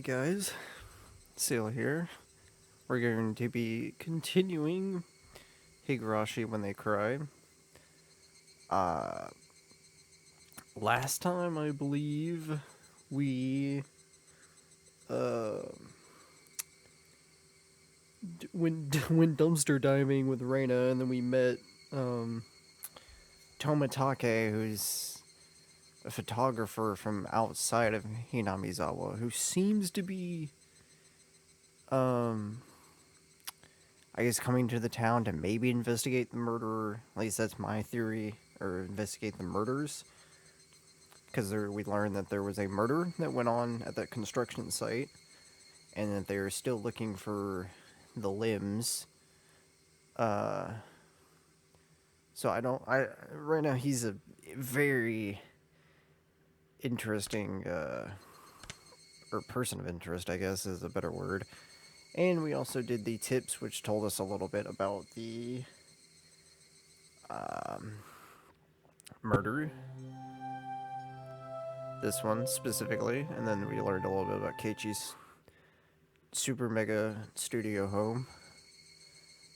guys, Seal here. We're going to be continuing Higurashi When They Cry. Last time, I believe, we, went dumpster diving with Reina, and then we met, Tomitake, who's a photographer from outside of Hinamizawa, who seems to be, I guess coming to the town to maybe investigate the murderer. At least that's my theory, or investigate the murders. Because we learned that there was a murder that went on at that construction site, and that they're still looking for the limbs. So right now he's a very interesting, or person of interest, I guess is a better word. And we also did the tips, which told us a little bit about the murder. This one specifically. And then we learned a little bit about Keiichi's super mega studio home.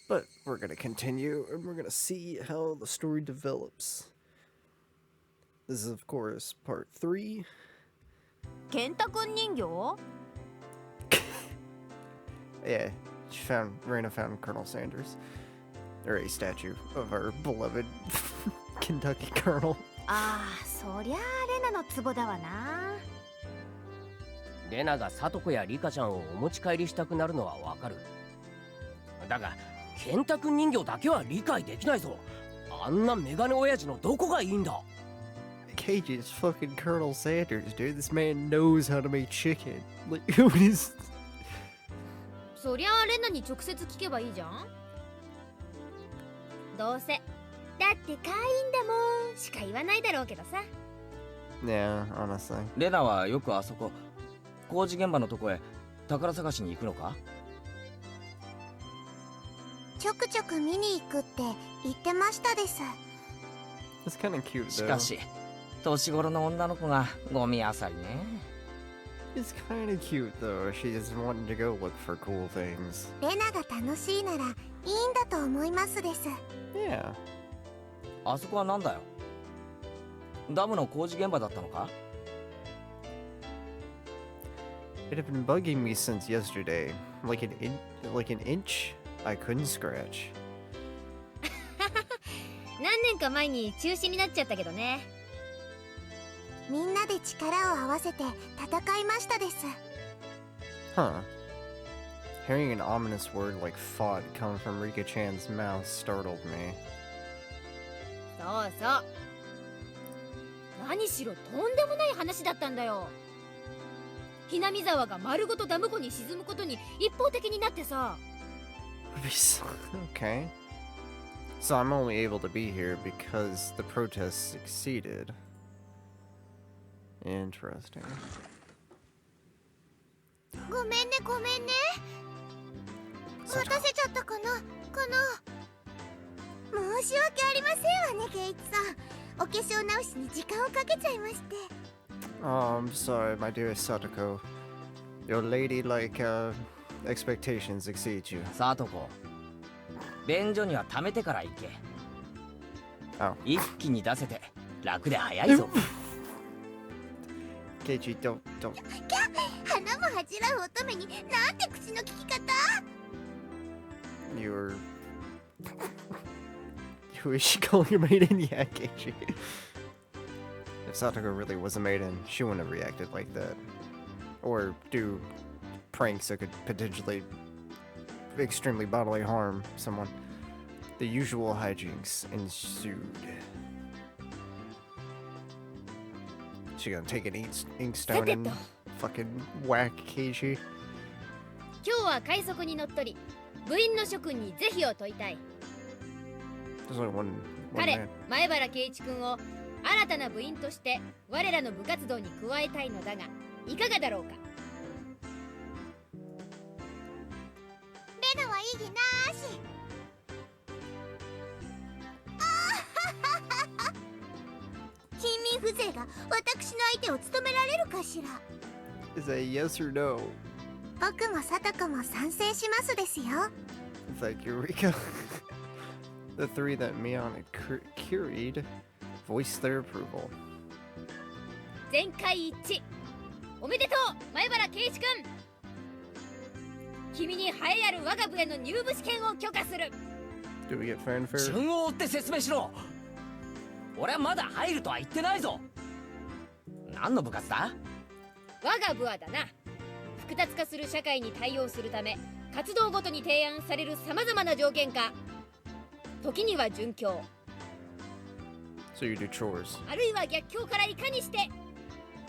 But we're going to continue, and we're going to see how the story develops. This is, of course, part 3. Kenta-kun 人形? Yeah, Reina found Colonel Sanders. Or a statue of our beloved Kentucky Colonel. そりゃあレナの壺だわな。レナがサトコやリカちゃんをお持ち帰りしたくなるのはわかる。だが、ケンタ君人形だけは理解できないぞ。あんなメガネ親父のどこがいいんだ。Cage is fucking Colonel Sanders, dude. This man knows how to make chicken. Like, who is... そりゃあレナに直接聞けばいいじゃん。どうせだって可愛いんだもんしか言わないだろうけどさ。Yeah, honestly. レナはよくあそこ工事現場のとこへ宝探しに行くのか？ちょくちょく見に行くって言ってましたです。It's kind of cute, though. しかし年頃の女の子がゴミ漁りね。It's kind of cute, though. She just wanted to go look for cool things. レナが楽しいならいいんだと思いますです。Yeah. あそこはなんだよ。ダムの工事現場だったのか？ It had been bugging me since yesterday. Like an inch, I couldn't scratch. 何年か前に中止になっちゃったけどね。みんなで力を合わせて戦いましたです。 Huh. Hearing an ominous word like fought come from Rika-chan's mouth startled me. そうそう。何しろとんでもない話だったんだよ。ひなみ沢が丸ごとダム湖に沈むことに一方的になってさ。Okay. So I'm only able to be here because the protests succeeded. Interesting. ごめんねごめんね。待たせちゃったかな。申し訳ありませんわねケイチさん。お化粧直しに時間をかけちゃいまして。Oh, I'm sorry, my dear Satoko. Your ladylike expectations exceed you. サトコ、便所には溜めてから行け。一気に出せて楽で早いぞ。Keiichi, don't. 花も恥じらう乙女になんて口の利き方。 You're... Who is she calling a maiden? Yeah, Keiichi. If Satoko really was a maiden, she wouldn't have reacted like that. Or do pranks that could potentially extremely bodily harm someone. The usual hijinks ensued. She gonna take an inkstone and fucking whack Keiichi? 今日は快速に乗っ取り、部員の諸君に是非を問いたい。There's only one 彼、 man. 前原圭一君を新たな部員として我らの部活動に加えたいのだが、いかがだろうか。レナは異議なーし。貧民風情が私の相手を務められるかしら。Is that yes or no? 僕もサトコも賛成しますですよ。 Thank you, Rika. The three that Mion and Curie voiced their approval. 全会一致。おめでとう、前原圭一君。君に栄えある我が部への入部試験を許可する。 Do we get fanfare? 順を追って説明しろ。俺はまだ入るとは言ってないぞ。何の部活だ？我が部はだな、複雑化する社会に対応するため活動ごとに提案されるさまざまな条件下、時には準教、 So you do chores. あるいは逆境からいかにして。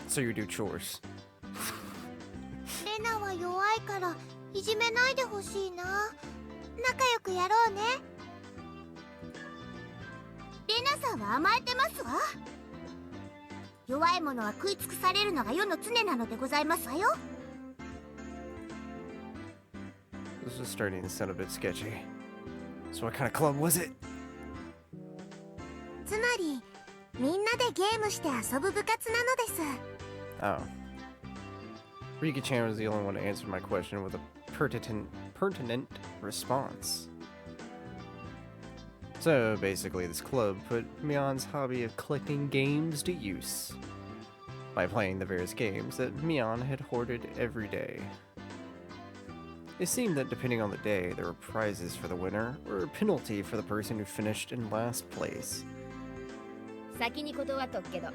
So you do chores. レナは弱いからいじめないでほしいな。仲良くやろうね。レナさんは甘えてますわ。弱い者は食い尽くされるのが世の常なのでございますわよ。 This is starting to sound a bit sketchy. So what kind of club was it? つまりみんなでゲームして遊ぶ部活なのです。 Oh. Rika-chan was the only one to answer my question with a pertinent response. So basically this club put Mion's hobby of collecting games to use by playing the various games that Mion had hoarded every day. It seemed that depending on the day, there were prizes for the winner or a penalty for the person who finished in last place. 先に断っとくけど、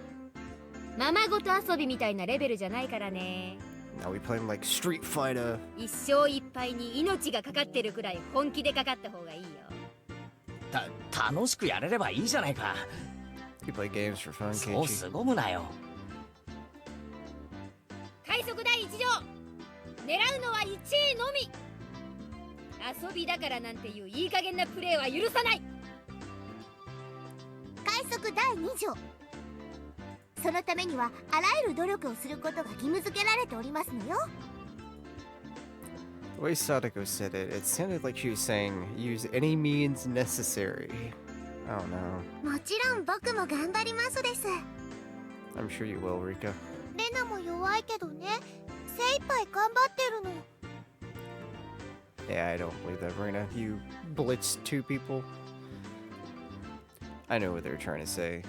ままごと遊びみたいなレベルじゃないからね。 Now we play him like Street Fighter. 一生いっぱいに命がかかってるくらい本気でかかった方がいいよ。楽しくやれればいいじゃないか。 You play games for fun, そう Keiichi. 凄むなよ。快速第一条、狙うのは1位のみ。遊びだからなんていういい加減なプレーは許さない。快速第2条、そのためにはあらゆる努力をすることが義務付けられておりますのよ。 The way Sadako said it, it sounded like she was saying, use any means necessary. I don't know. もちろん僕も頑張りますです。 I'm sure you will, Rika. レナも弱いけどね、精一杯頑張ってるの。 Yeah, I don't believe that, Rena. You blitzed two people. I know what they're trying to say.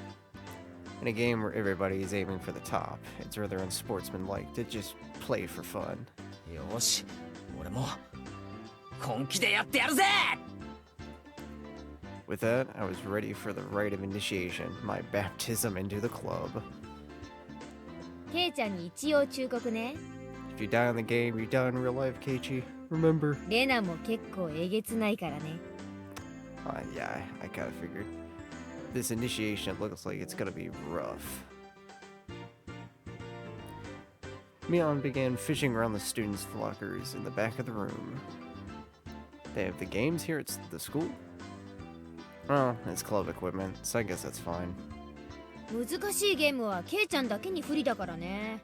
In a game where everybody is aiming for the top, it's rather unsportsmanlike to just play for fun. よし、俺も本気でやってやるぜ。 With that, I was ready for the rite of initiation, my baptism into the club. ケイちゃんに一応忠告ね。 If you die in the game, you die in real life, Keiichi. Remember? レナも結構えげつないからね。 Yeah, I kind of figured. This initiation looks like it's gonna be rough. Mion began fishing around the students' lockers in the back of the room. They have the games here at the school? Well, it's club equipment, so I guess that's fine. 難しいゲームはケイちゃんだけに不利だからね。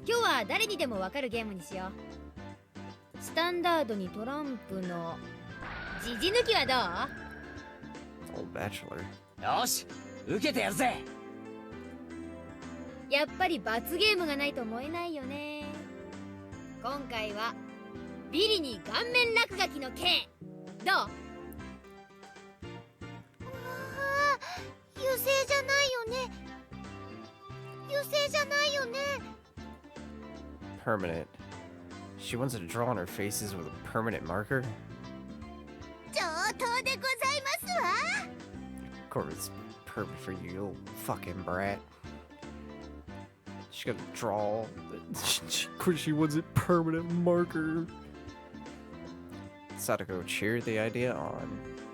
今日は誰にでもわかるゲームにしよう。スタンダードにトランプのジジ抜きはどう？ Old bachelor. よし、受けてやるぜ。やっぱり罰ゲームがないと思えないよね。今回はビリに顔面落書きの刑。どう？油性じゃないよね。油性じゃないよね。 Permanent. She wants to draw on her faces with a permanent marker? 上等でございますわ。 Of course, it's perfect for you, you little fucking brat. She's gonna draw. Of course, she wants a permanent marker. Sadako cheered the idea on.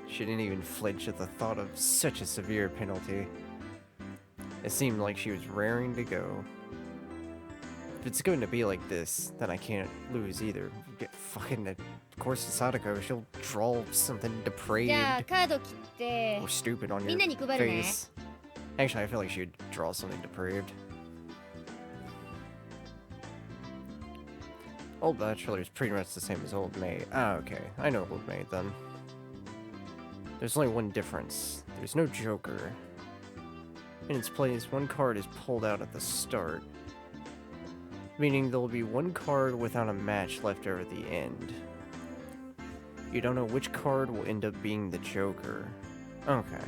She didn't even flinch at the thought of such a severe penalty. It seemed like she was raring to go. If it's going to be like this, then I can't lose either. Get fucking, of course, Sadako, she'll draw something じゃあ depraved カード切って or stupid on みんなに your 配るね。 face. Actually, I feel like she'd draw something depraved. Old Bachelor is pretty much the same as Old Maid. Ah, okay. I know Old Maid then. There's only one difference. There's no Joker. In its place, one card is pulled out at the start. meaning there'll be one card without a match left over at the end. You don't know which card will end up being the Joker. Okay.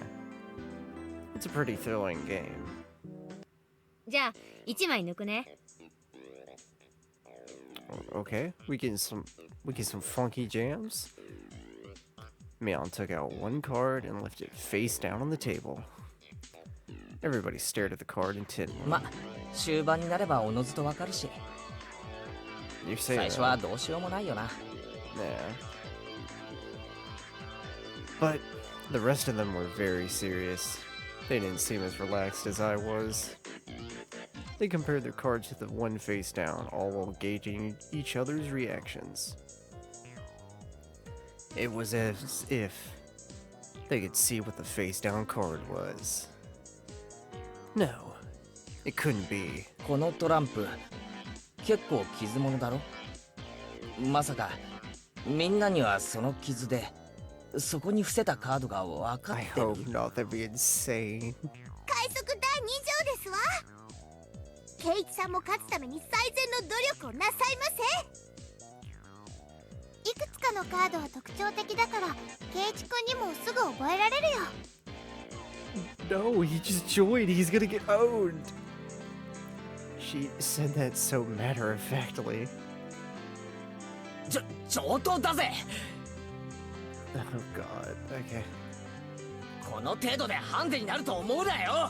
It's a pretty thrilling game. じゃあ1枚抜くね。 Okay, we get some funky jams. Mion took out one card and left it face down on the table. Everybody stared at the card intently. ま、終盤になればおのずとわかるし。 You say 最初 that. はどうしようもないよな。 Yeah. But the rest of them were very serious. They didn't seem as relaxed as I was. They compared their cards to the one face down, all while gauging each other's reactions. It was as if they could see what the face down card was. No, it couldn't be. このトランプ、結構傷物だろ。まさかみんなにはその傷でそこに伏せたカードが分かっ I てる。 hope not, that'd be insane. 快速第2条ですわ。ケイチさんも勝つために最善の努力をなさいませ。いくつかのカードは特徴的だからケイチ君にもすぐ覚えられるよ。 No, he just joined. He's gonna get owned. She said that so matter-of-factly. 上等だぜ。 Oh god, okay. この程度でハンデになると思うなよ。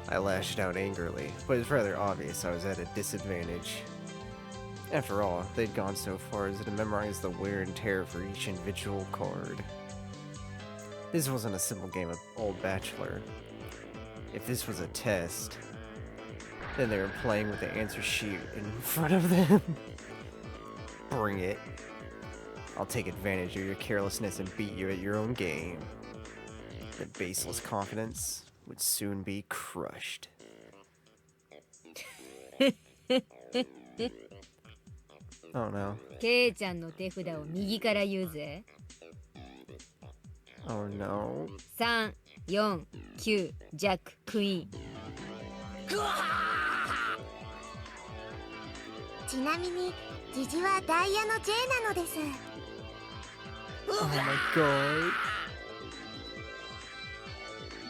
I lashed out angrily, but it's rather obvious I was at a disadvantage. After all, they'd gone so far as to memorize the wear and tear for each individual card. This wasn't a simple game of Old Bachelor. If this was a test, then they were playing with the answer sheet in front of them. Bring it. I'll take advantage of your carelessness and beat you at your own game. The baseless confidence would soon be crushed. Oh no. ケイちゃんの手札を右から言うぜ。 Oh no. 3、4、9、ジャック、クイーン。ちなみにジジはダイヤの J なのです。 Oh my god.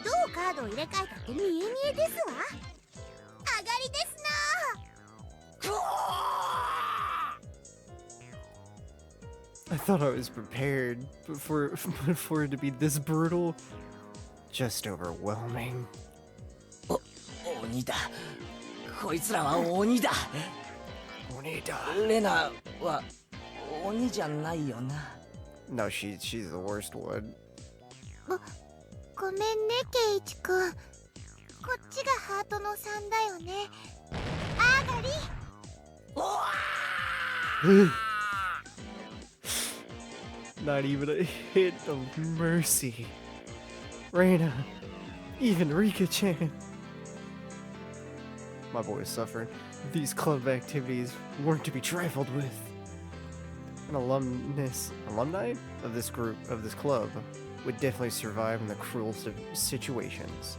どうカードを入れ替えたって見え見えですわ。上がりですな。 I thought I was prepared, but for it to be this brutal, just overwhelming. 鬼だ。こいつらは鬼だ。 Onita. レナは鬼じゃないよな。 No, she's the worst one. ごめんねケイチ君。こっちがハートの3だよね。上がり。 Not even a hint of mercy. Reina, even Rika-chan. My boy is suffering. These club activities weren't to be trifled with. An alumni of this club, would definitely survive in the cruelest of situations.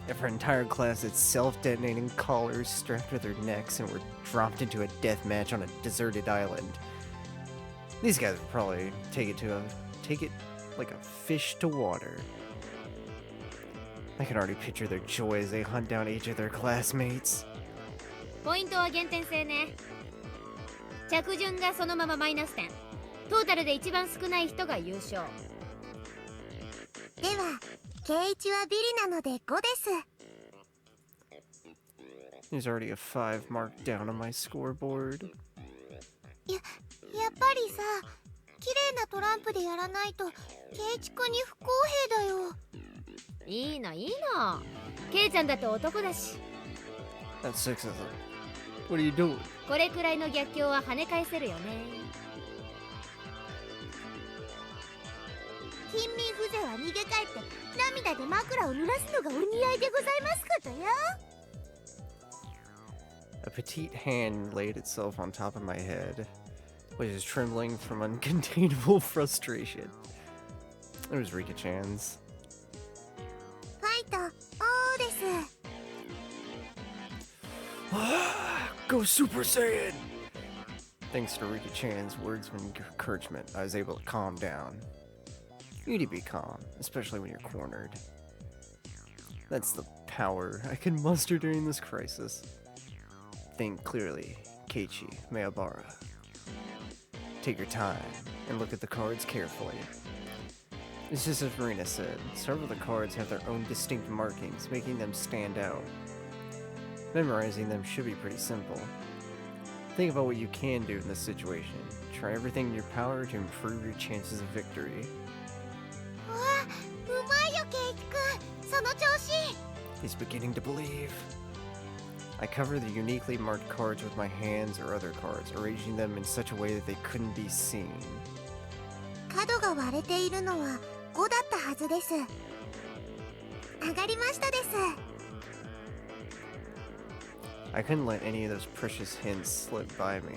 If our entire class had self-detonating collars strapped to their necks and were dropped into a death match on a deserted island, these guys would probably take it like a fish to water. I can already picture their joy as they hunt down each of their classmates. ポイントは減点制ね。着順がそのままマイナス点。トータルで一番少ない人が優勝。ではケイチはビリなので5です。 There's already a 5 marked down on my scoreboard. やっぱりさ、綺麗なトランプでやらないとケイチ君に不公平だよ。いいのいいの。ケイちゃんだって男だし。 That's 6 of them. What are you doing? これくらいの逆境は跳ね返せるよね。貧民風情は逃げ帰って涙で枕を濡らすのがお似合いでございますことよ。 A petite hand laid itself on top of my head, which is trembling from uncontainable frustration. It was Rika-chan's. ファイト、おーです。Go Super Saiyan! Thanks to Rika-chan's words of encouragement, I was able to calm down. You need to be calm, especially when you're cornered. That's the power I can muster during this crisis. Think clearly, Keiichi Mayabara. Take your time and look at the cards carefully. It's just as Marina said, several of the cards have their own distinct markings, making them stand out. Memorizing them should be pretty simple. Think about what you can do in this situation. Try everything in your power to improve your chances of victory. うわ、うまいよケイチ君、その調子。 He's beginning to believe. I cover the uniquely marked cards with my hands or other cards, arranging them in such a way that they couldn't be seen. 角が割れているのは5だったはずです。上がりましたです。 I couldn't let any of those precious hints slip by me.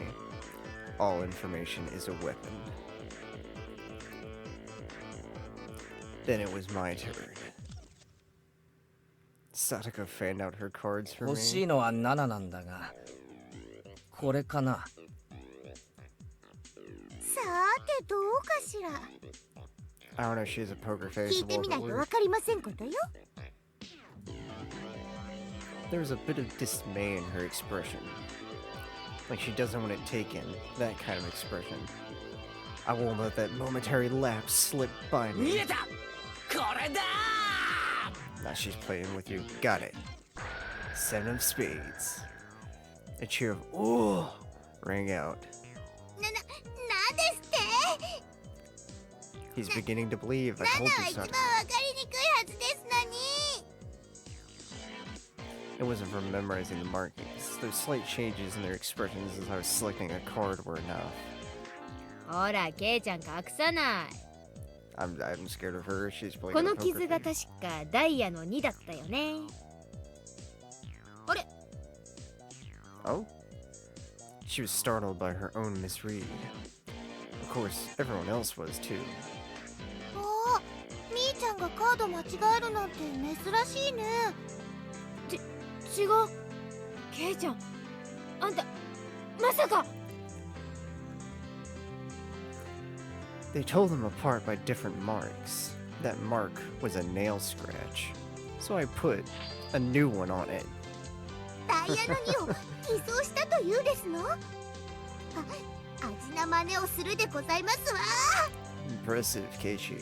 All information is a weapon. Then it was my turn. Sataka fanned out her cards for 欲しい me. のは7なんだが、これかな。さてどうかしら。 I don't know if she has a poker face. 聞いてみないと Wolf. わかりませんことよ。 There was a bit of dismay in her expression. Like she doesn't want it taken. That kind of expression. I won't let that momentary lapse slip by 見 me. えた。これだ。 Now she's playing with you. Got it. 7 of spades. A cheer of ooh rang out. なんですって。 He's beginning to believe. I 7 told は you 一番 so. わかりにくいはずですのに。 It wasn't from memorizing the markings. Those slight changes in their expressions as I was selecting a card were enough. ほらケイちゃん隠さない。 I'm scared of her. She's playing こ a の poker 傷が face. 確かダイヤの2だったよね。あれ Oh? She was startled by her own misread. Of course, everyone else was too. おー、みーちゃんがカード間違えるなんて珍しいね。違う。ケイちゃん、あんた、まさか。 They told them apart by different marks. That mark was a nail scratch. So I put a new one on it. ダイヤの2を偽装したというですの？あ、味な真似をするでございますわ。 Impressive, Keiichi.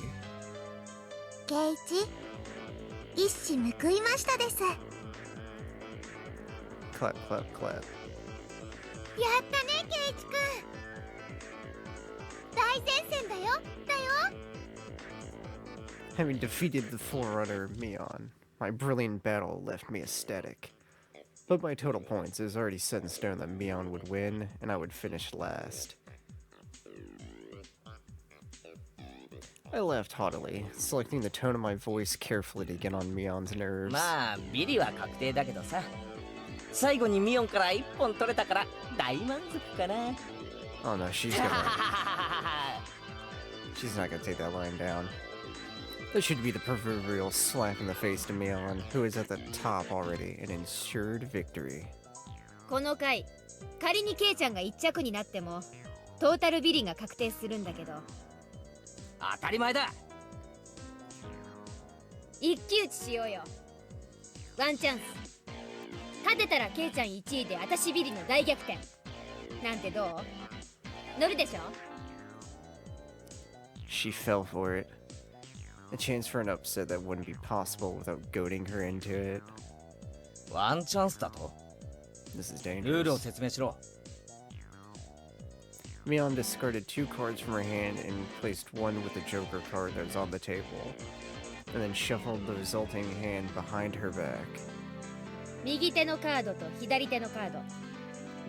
ケイチ、一矢報いましたです。やっ Clap, clap, clap. たねケイチ君。大前線だよ。 Having defeated the Forerunner Mion, my brilliant battle left me ecstatic. But by total points, it was already set in stone that Mion would win, and I would finish last. I laughed haughtily, selecting the tone of my voice carefully to get on Mion's nerves. まあビリは確定だけどさ。最後にミオンから1本取れたから大満足かな。 Oh no, she's not gonna take that line down. This should be the proverbial slap in the face to Mion, who is at the top already and ensured victory. この回、仮にケイちゃんが1着になっても、トータルビリが確定するんだけど。当たり前だ。一騎打ちしようよ。ワンチャンス。勝てたらケイちゃん1位で私ビリの大逆転。なんてどう？乗るでしょ？ She fell for it. A chance for an upset that wouldn't be possible without goading her into it. ワンチャンスだと。 This is ルールを dangerous. 説明しろ。 Mion discarded 2 cards from her hand and placed one with the Joker card that was on the table, and then shuffled the resulting hand behind her back. 右手のカードと左手のカード。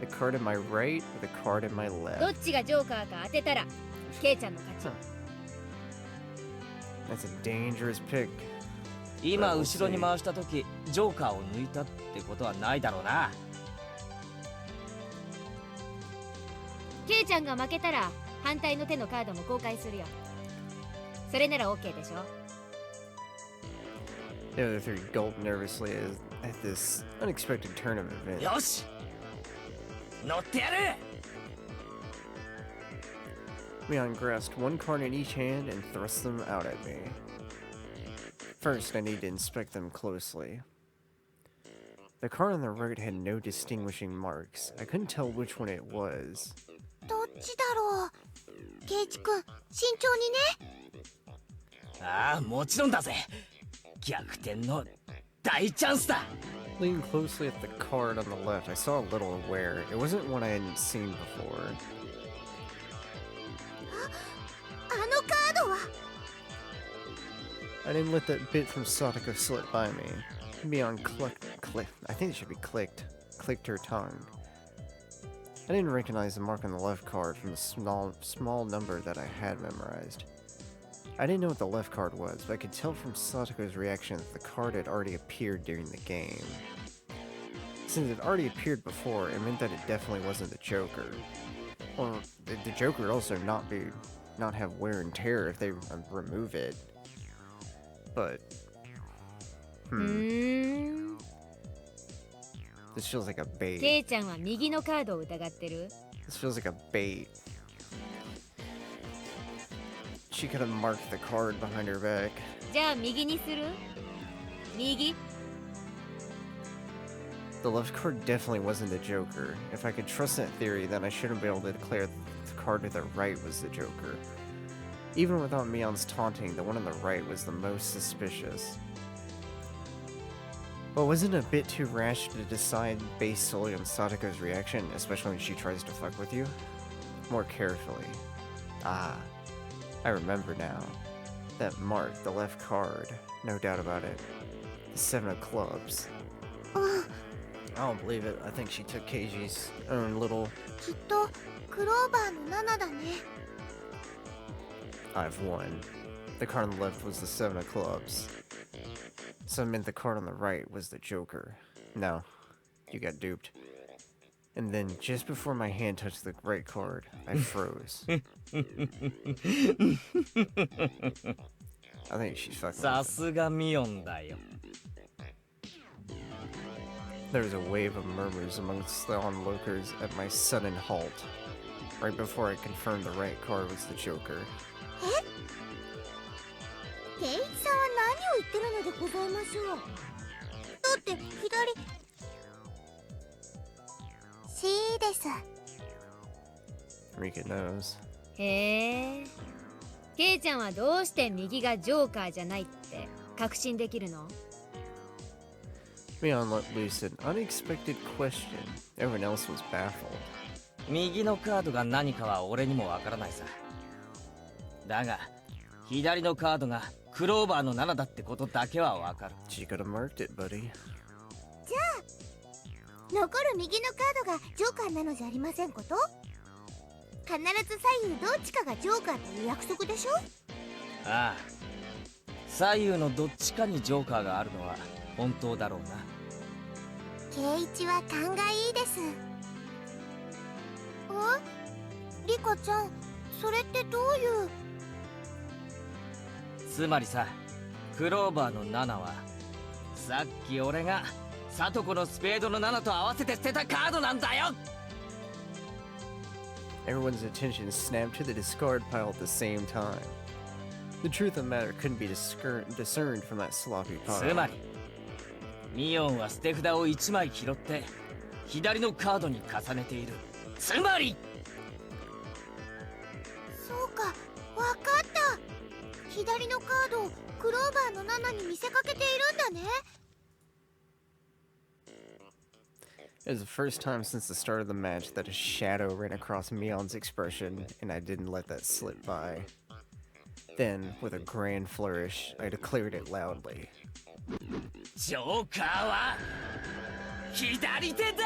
The card in my right with the card in my どっ left. ちがジョーカーか当てたら、ケイちゃんの勝ち。 That's a dangerous pick. 今後ろに回した時ジョーカーを抜いたってことはないだろうな。ケイちゃんが負けたら反対の手のカードも公開するよ。それなら OK でしょ？ The other 3 gulped nervously at this unexpected turn of events. よし乗ってやる Mion grasped one card in each hand and thrust them out at me. First, I need to inspect them closely. The card on the right had no distinguishing marks. I couldn't tell which one it was. どっちだろう。ケイチ君、慎重にね。ああもちろんだぜ逆転の大チャンスだ Looking closely at the card on the left, I saw a little aware. It wasn't one I hadn't seen before. あのカードは I didn't let that bit from Satoko slip by me. Mion I think it should be clicked her tongue. I didn't recognize the mark on the left card from the small number that I had memorized. I didn't know what the left card was, but I could tell from Satoko's reaction that the card had already appeared during the game. Since it already appeared before, it meant that it definitely wasn't the Joker. Or the Joker would also not have wear and tear if they remove it. But this feels like a bait. ケイちゃんは右のカードを疑ってる This feels like a bait. She could have marked the card behind her back. じゃあ右にする右 The left card definitely wasn't the Joker. If I could trust that theory, then I shouldn't be able to declare that the card to the right was the Joker. Even without Mion's taunting, the one on the right was the most suspicious. But wasn't it a bit too rash to decide based solely on Satoko's reaction, especially when she tries to fuck with you? More carefully. Ah, I remember now. That mark, the left card, no doubt about it. The 7 of clubs. I don't believe it. I think she took Keiji's own little... きっとクローバーの7だね。 I've won. The card on the left was the 7 of clubs. So it meant the card on the right was the Joker. No, you got duped. And then, just before my hand touched the right card, I froze. I think she's fucking さ with me. すがミオンだよ There was a wave of murmurs amongst the onlookers at my sudden halt, right before I confirmed the right card was the Joker. ケイチさんは何を言ってるのでございましょう。だって左 C です。 Rika knows. へえケイちゃんはどうして右がジョーカーじゃないって確信できるの Mion let loose an unexpected question. Everyone else was baffled. 右のカードが何かは俺にもわからないさだが左のカードがクローバーの7だってことだけはわかる She could have marked it, buddy. 残る右のカードがジョーカーなのじゃありませんこと？必ず左右どっちかがジョーカーという約束でしょ？ああ左右のどっちかにジョーカーがあるのは本当だろうなケイチは勘がいいです。リカちゃん、それってどういう？つまりさクローバーの7はさっき俺がサトコのスペードの7と合わせて捨てたカードなんだよ Everyone's attention snapped to the discard pile at the same time. The truth of the matter couldn't be discerned from that sloppy つ pile. まりミオンは捨て札を1枚拾って左のカードに重ねているつまりそうか、わかった。左のカードをクローバーの7に見せかけているんだね。It was the first time since the start of the match that a shadow ran across Mion's expression, and I didn't let that slip by. Then, with a grand flourish, I declared it loudly. ジョーカーは左手だ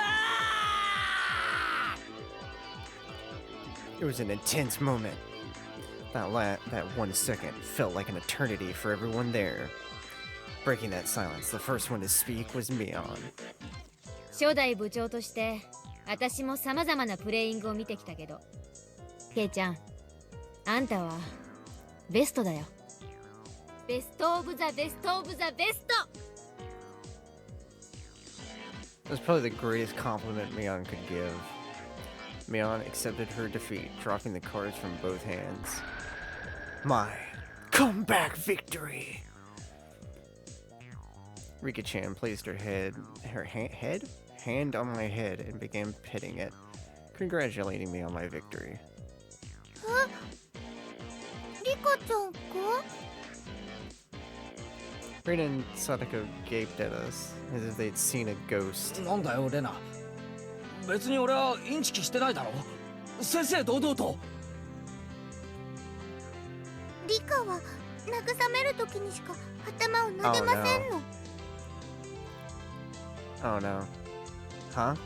It was an intense moment. That 1 second felt like an eternity for everyone there. Breaking that silence, the first one to speak was Mion. 初代部長として私も様々なプレイングを見てきたけどケイちゃんあんたはベストだよベストオブザベストオブザベスト It was probably the greatest compliment Mion could give. Mion accepted her defeat, dropping the cards from both hands. My comeback victory! Rika-chan placed her hand on my head and began petting it, congratulating me on my victory. リカちゃんか？ Reina and Sadako gaped at us, as if they'd seen a ghost. なんだよレナ、別に俺はインチキしてないだろ。正々堂々と。リカは慰めるときにしか頭を撫でませんの。Oh no. Huh?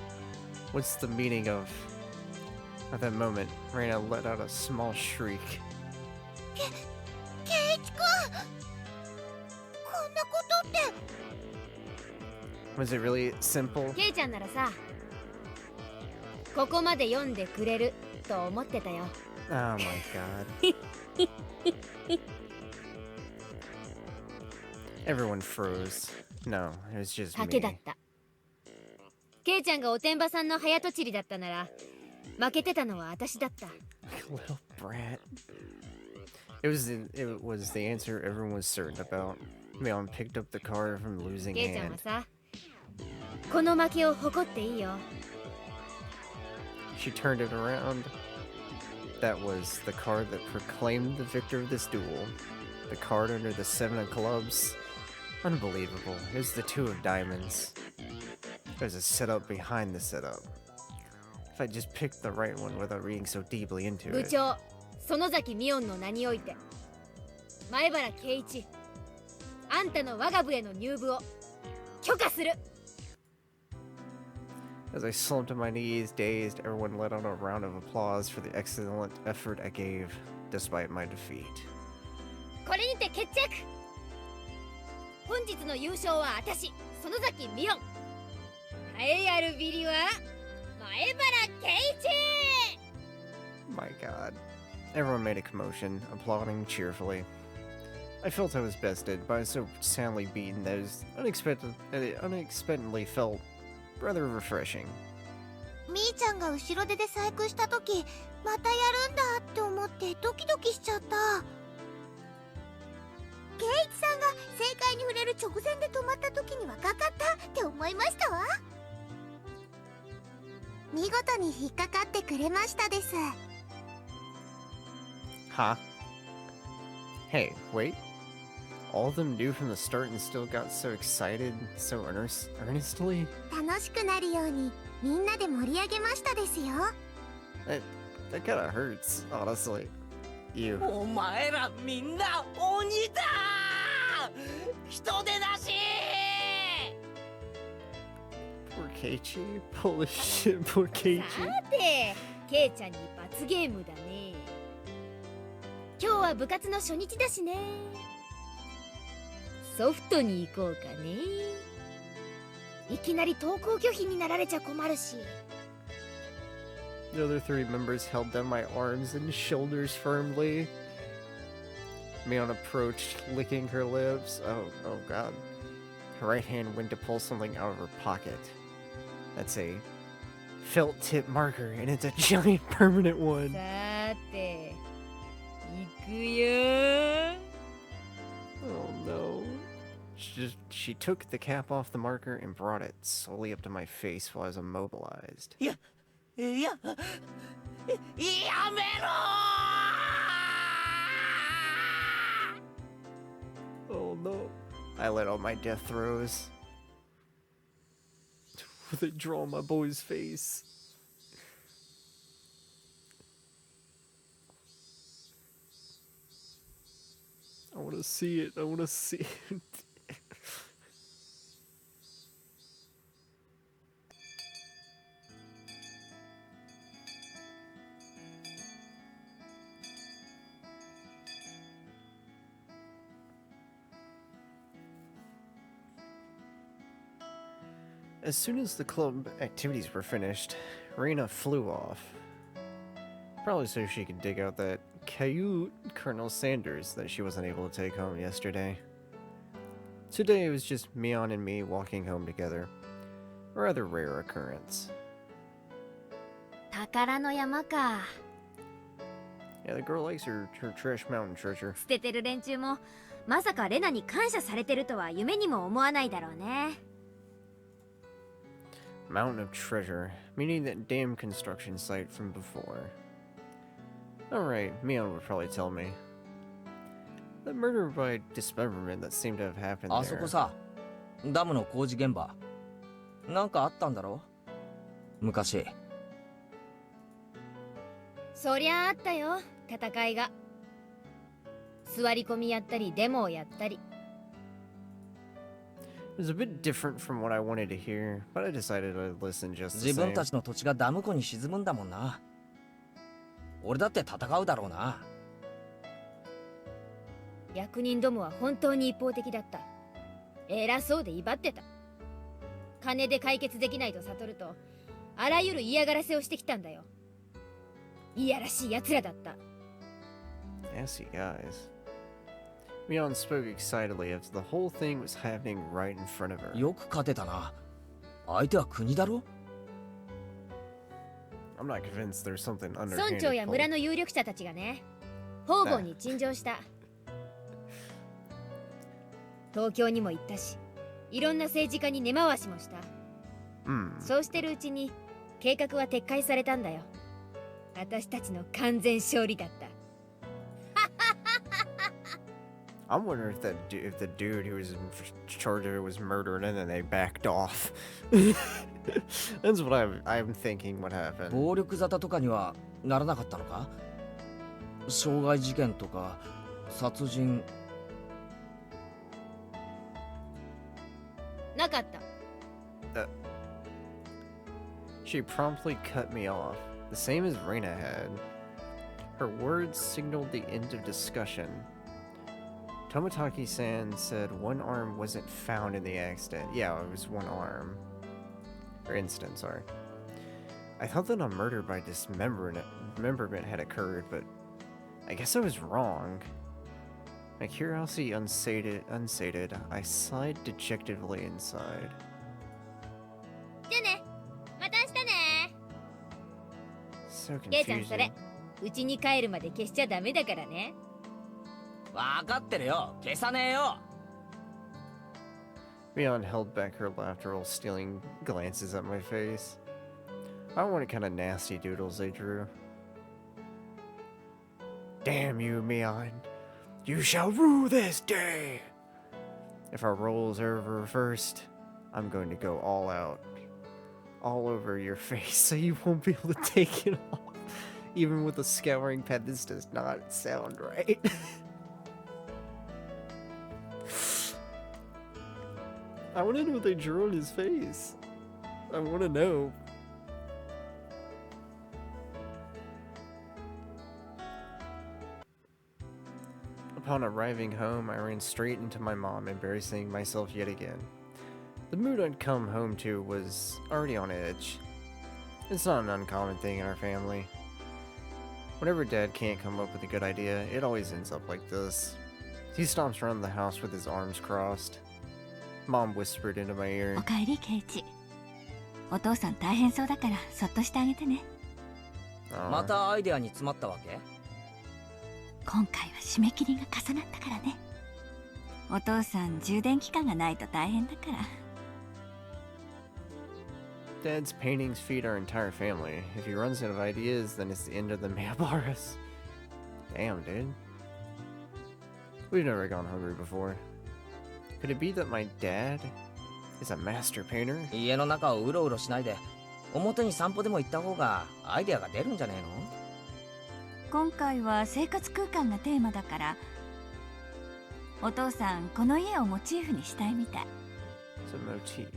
What's the meaning of... At that moment, Reina let out a small shriek. ケイチ君、こんなことって。 Was it really simple? ケイちゃんならさ、ここまで読んでくれると思ってたよ。 Oh my god. Everyone froze. No, it was just 賭けだっ me. た。ケイちゃんがおてんばさんの早とちりだったなら、負けてたのは私だった。 Little brat. It was the answer everyone was certain about. Mion picked up the card from losing ケイちゃんは hand. さ、この負けを誇っていいよ。 She turned it around. That was the card that proclaimed the victor of this duel. The card under the 7 of clubs. Unbelievable. It was the 2 of diamonds. There's a setup behind the setup. If I just picked the right one without reading so deeply into 部 it. 長、園崎美音の名において、前原圭一、あんたの我が部への入部を許可する。 As I slumped on my knees, dazed, everyone let out a round of applause for the excellent effort I gave, despite my defeat. これにて決着。本日の優勝は私、園崎美音。栄えあるビリは前原圭一。 My god. Everyone made a commotion, applauding cheerfully. I felt I was bested, but I was so soundly beaten that it unexpectedly felt rather refreshing. みーちゃんが後ろ手で細工したとき、またやるんだって思ってドキドキしちゃった。ケイイチさんが正解に触れる直前で止まったときにはかかったって思いましたわ。見事に引っかかってくれましたです。 Huh? Hey, wait. All of them knew from the start and still got so excited, so earnestly? 楽しくなるようにみんなで盛り上げましたですよ。 That kinda hurts, honestly. You. お前らみんな鬼だー。人手なし。 Poor Keiichi. Holy shit, poor Keiichi. さて、ケイちゃんに罰ゲームだね。今日は部活の初日だしね。ソフトに行こうかね。いきなり登校拒否になられちゃ困るし。 The other 3 members held down my arms and shoulders firmly. Mion approached, licking her lips. Oh god. Her right hand went to pull something out of her pocket. That's a felt tip marker, and it's a giant permanent one. さて、行くよ。 Oh no. She took the cap off the marker and brought it slowly up to my face while I was immobilized. いややめろー。 Oh no. I let out my death throes. They draw on my boy's face. I want to see it. I want to see it. As soon as the club activities were finished, Reina flew off. Probably so she could dig out that kyute Colonel Sanders that she wasn't able to take home yesterday. Today it was just Mion and me walking home together. A rather rare occurrence. 宝の山か。 Yeah, the girl likes her trash mountain treasure. 捨ててる連中もまさかレナに感謝されてるとは夢にも思わないだろうね。 Mountain of treasure, meaning that damn construction site from before. Alright, Mion would probably tell me. The murder by dismemberment that seemed to have happened あそ there. こさ、ダムの工事現場。なんかあったんだろ昔。そりゃあったよ、戦いが。座り込みやったりデモをやったり。 It was a bit different from what I wanted to hear, but I decided I'd listen just the 自分 same. たちの土地がダム湖に沈むんだもんな。俺だって戦うだろうな。役人どもは本当に一方的だった。偉そうで威張ってた。金で解決できないと悟ると、あらゆる嫌がらせをしてきたんだよ。いやらしい奴らだった。 Nasty guys. Mion spoke excitedly as the whole thing was happening right in front of her. よく勝てたな。相手は国だろ。 I'm not convinced there's something 村 underhanded. 長や村 pulled. の有力者たちがね、方々に陳情した。東京にも行ったし、いろんな政治家に根回しもした。 Hmm. そうしてるうちに計画は撤回されたんだよ。私たちの完全勝利だった。 I'm wondering if the dude who was in charge of it was murdered and then they backed off. That's what I'm thinking would happen. 暴力沙汰とかにはならなかったのか。傷害事件とか殺人。なかった。 She promptly cut me off, the same as Reina had. Her words signaled the end of discussion. Toмотaki-san said one arm wasn't found in the accident. Yeah, it was one arm. Or incident, sorry. I thought that a murder by dismemberment had occurred, but I guess I was wrong. My curiosity unsated, I sighed dejectedly inside. じゃあね。また明日ね。 So レイちゃんそれ confusing. うちに帰るまで消しちゃダメだからね。わかってるよ。消さねえよ。 Mion held back her laughter while stealing glances at my face. I don't want what kind of nasty doodles they drew. Damn you, Mion. You shall rue this day! If our roles are reversed, I'm going to go all out. All over your face so you won't be able to take it off. Even with a scouring pad, this does not sound right. I want to know what they drew on his face. I want to know. Upon arriving home, I ran straight into my mom, embarrassing myself yet again. The mood I'd come home to was already on edge. It's not an uncommon thing in our family. Whenever Dad can't come up with a good idea, it always ends up like this. He stomps around the house with his arms crossed. Mom whispered into my ear. おかえりケイチ。お父さん大変そうだからそっとしてあげてね。またアイデアに詰まったわけ？今回は締め切りが重なったからね。お父さん充電期間がないと大変だから。Dad's paintings feed our entire family. If he runs out of ideas, then it's the end of the Mayabaras. Damn, dude. We've never gone hungry before. Could it be that my dad is a master painter? 家の中をうろうろしないで表に散歩でも行った方がアイデアが出るんじゃねえの？今回は生活空間がテーマだから、お父さんこの家をモチーフにしたいみたい。 It's a motif.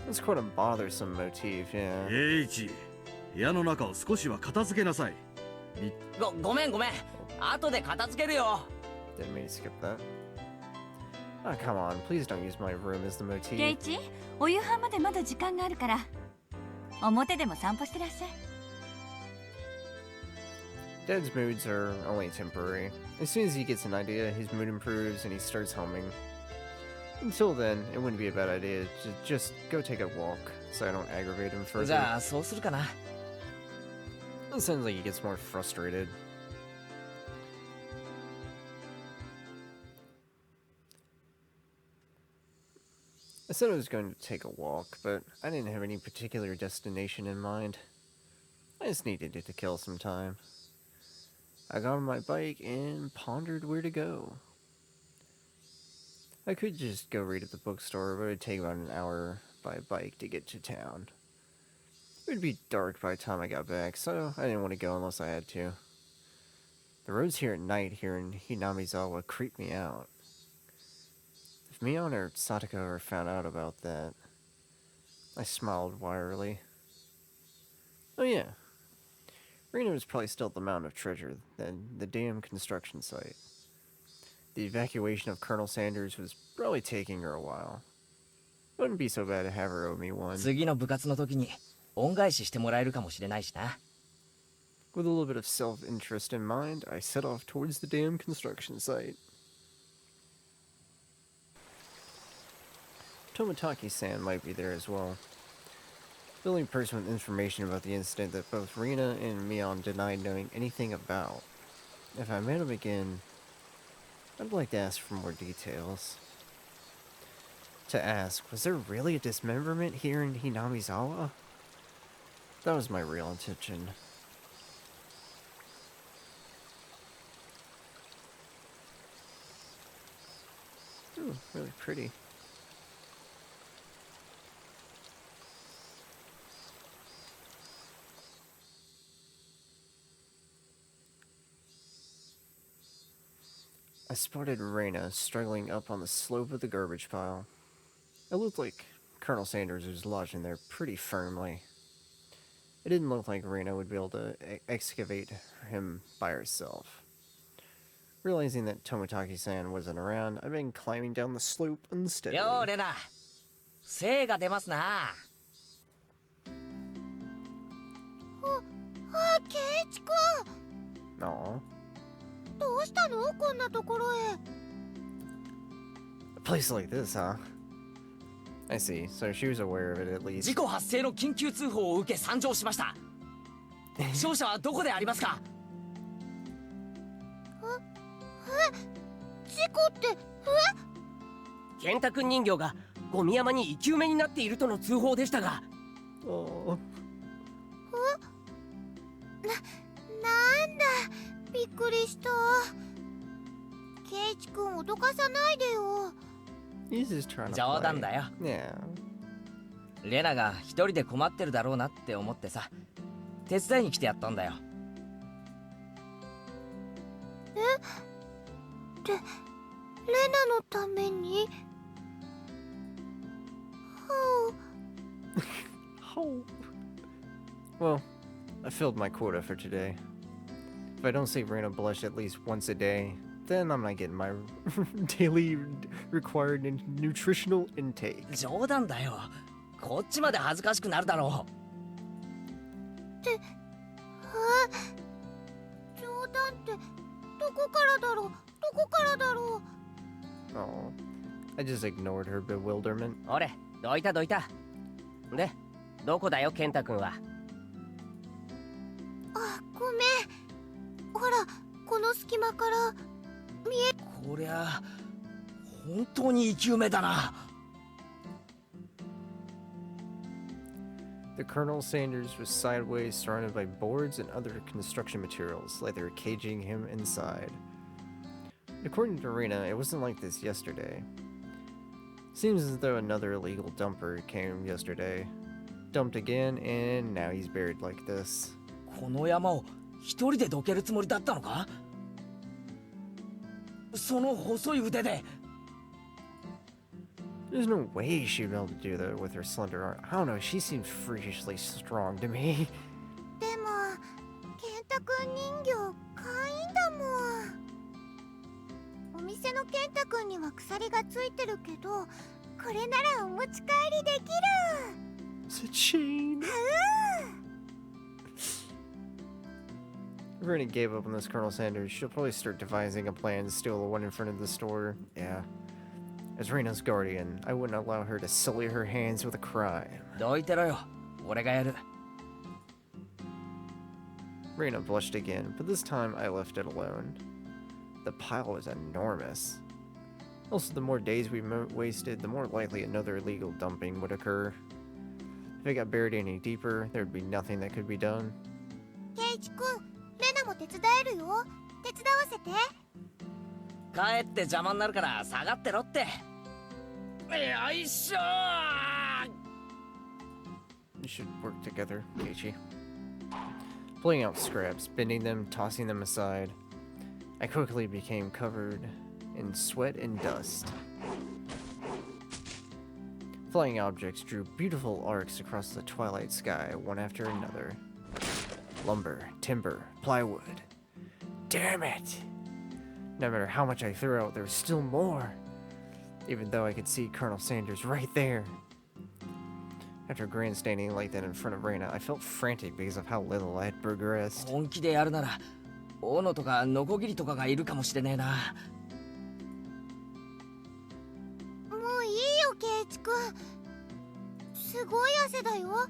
That's quite a bothersome motif, yeah. エイチ、部屋の中を少しは片付けなさい。ごめん後で片付けるよ。 Didn't mean to skip that. Oh, come on. Please don't use my room as the ケ motif. イチ、お夕飯までまだ時間があるから、表でも散歩してらっしゃい。Dad's moods are only temporary. As soon as he gets an idea, his mood improves and he starts humming. Until then, it wouldn't be a bad idea to just go take a walk so I don't aggravate him じ further. ゃあそうするかな。 It sounds like he gets more frustrated. I said I was going to take a walk, but I didn't have any particular destination in mind. I just needed to kill some time. I got on my bike and pondered where to go. I could just go read at the bookstore, but it would take about an hour by bike to get to town. It would be dark by the time I got back, so I didn't want to go unless I had to. The roads here at night here in Hinamizawa creep me out. If Mion or Satoko ever found out about that... I smiled wryly. Oh yeah. Rena was probably still at the Mountain of Treasure, then the damn construction site. The evacuation of Colonel Sanders was probably taking her a while. Wouldn't be so bad to have her owe me one. 次の部活の時に恩返ししてもらえるかもしれないしな。 With a little bit of self-interest in mind, I set off towards the damn construction site. Tomitaki-san might be there as well. The only person with information about the incident that both Rina and Mion denied knowing anything about. If I met him again, I'd like to ask for more details. To ask, was there really a dismemberment here in Hinamizawa? That was my real intention. Ooh, really pretty. I spotted Reyna struggling up on the slope of the garbage pile. It looked like Colonel Sanders was lodged in there pretty firmly. It didn't look like Reyna would be able to excavate him by herself. Realizing that Tomitaki-san wasn't around, I've been climbing down the slope unsteadily. よーレナ、精が出ますな。ケイチくん、 Aw. どうしたのこんなところへ。 A place like this, huh? I see. So she was aware of it at least. 事故発生の緊急通報を受け参上しました。負傷者はどこでありますか？事故って、ケンタ君人形がゴミ山に生き埋めになっているとの通報でしたが。 Oh. なんだ、びっくりした。ケイチくん脅かさないでよ。 He's just trying to 冗談 play. だよ。 Yeah. レナが一人で困ってるだろうなって思ってさ、手伝いに来てやったんだよ。レナのために。Oh. Well, I filled my quota for today. If I don't see Reyna blush at least once a day, then I'm not getting my daily required nutritional intake. 冗談だよ。こっちまで恥ずかしくなるだろ冗談ってどこからだろう、どこからだろう。 Oh. I just ignored her bewilderment. う。俺、どいたどいた。で、どこだよケンタ君は。あ、ごめん。ほら、この隙間から見え。こりゃ本当に生き埋めだな。 The Colonel Sanders was sideways, surrounded by boards and other construction materials, like they were caging him inside. According to Rena, it wasn't like this yesterday. Seems as though another illegal dumper came yesterday. Dumped again, and now he's buried like this. この山を一人でどけるつもりだったのか？その細い腕で。 There's no way she'd be able to do that with her slender arm. I don't know, she seemed freakishly strong to me. でも、ケンタくん人形可愛いんだもん。お店のケンタくんには鎖がついてるけど、これならお持ち帰りできる。 It's a chain. If Rena gave up on this Colonel Sanders, she'll probably start devising a plan to steal the one in front of the store. Yeah. As Reina's guardian, I wouldn't allow her to sully her hands with a crime. どいてろよ。俺がやる。Reina blushed again, but this time I left it alone. The pile was enormous. Also, the more days we wasted, the more likely another illegal dumping would occur. If it got buried any deeper, there would be nothing that could be done. ケイチ君、レナも手伝えるよ。手伝わせて。帰って邪魔になるから下がってろって。よいしょー。 You should work together, Keiichi. Pulling out scraps, bending them, tossing them aside. I quickly became covered in sweat and dust. Flying objects drew beautiful arcs across the twilight sky, one after another. Lumber, timber, plywood. Damn it! No matter how much I threw out, there was still more. Even though I could see Colonel Sanders right there. After grandstanding like that in front of Reina, I felt frantic because of how little I had progressed. 本気でやるなら、斧とかノコギリとかがいるかもしれねえな。もういいよ、ケイチ君。すごい汗だよ。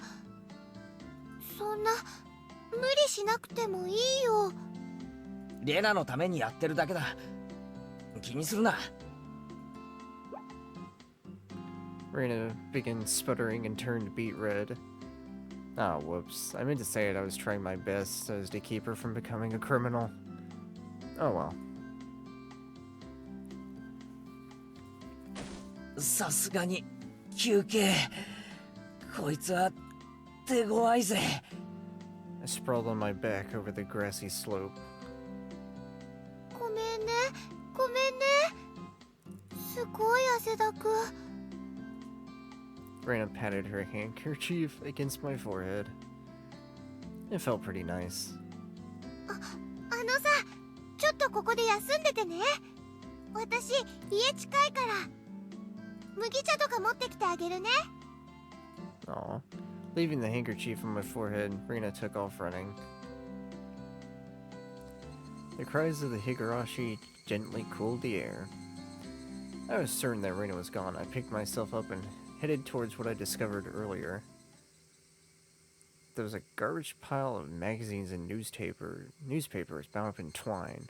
そんな無理しなくてもいいよ。レナのためにやってるだけだ。気にするな。Reina began sputtering and turned beet red. Ah, whoops. I meant to say it. I was trying my best so as to keep her from becoming a criminal. Oh well. さすがに休憩。こいつは手強いぜ。I sprawled on my back over the grassy slope. ごめんね、ごめんね。すごい汗だく。Reina patted her handkerchief against my forehead. It felt pretty nice. あのさ、ちょっとここで休んでてね。私、家近いから。麦茶とか持ってきてあげるね。Aw. Leaving the handkerchief on my forehead, Reina took off running. The cries of the Higurashi gently cooled the air. I was certain that Reina was gone. I picked myself up and headed towards what I discovered earlier. There was a garbage pile of magazines and newspapers bound up in twine.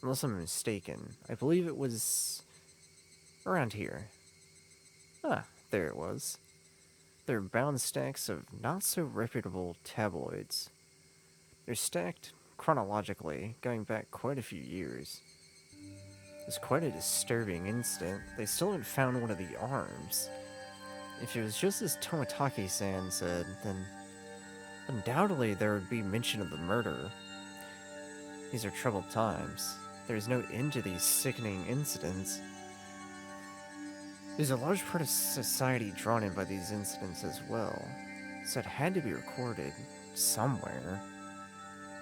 Unless I'm mistaken, I believe it was around here. Ah, there it was. They're bound stacks of not-so-reputable tabloids. They're stacked chronologically, going back quite a few years. It's quite a disturbing incident. They still haven't found one of the arms. If it was just as Tomitaki-san said, then undoubtedly there would be mention of the murder. These are troubled times. There is no end to these sickening incidents. There's a large part of society drawn in by these incidents as well, so it had to be recorded somewhere.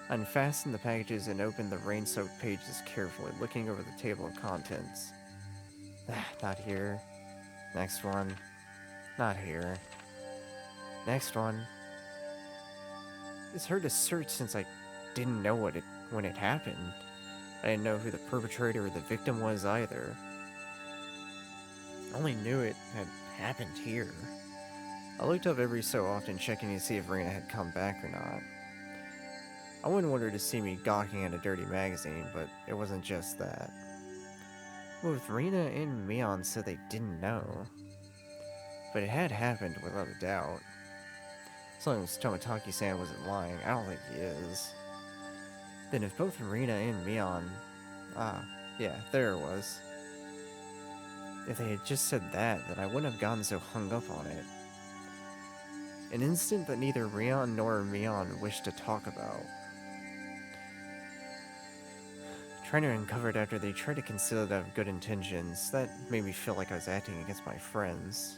I unfastened the packages and opened the rain-soaked pages carefully, looking over the table of contents. Not here. Next one. Not here. Next one. It's hard to search since I didn't know when it happened. I didn't know who the perpetrator or the victim was either. I only knew it had happened here. I looked up every so often, checking to see if Reina had come back or not. I wouldn't want her to see me gawking at a dirty magazine, but it wasn't just that. Both Reina and Mion said they didn't know. But it had happened without a doubt. As long as Tomitaki-san wasn't lying, I don't think he is. Then if both Reina and Mion... Ah, yeah, there it was. If they had just said that, then I wouldn't have gotten so hung up on it. An incident that neither Rion nor Mion wished to talk about. Trying to uncover it after they tried to conceal it out of good intentions, that made me feel like I was acting against my friends.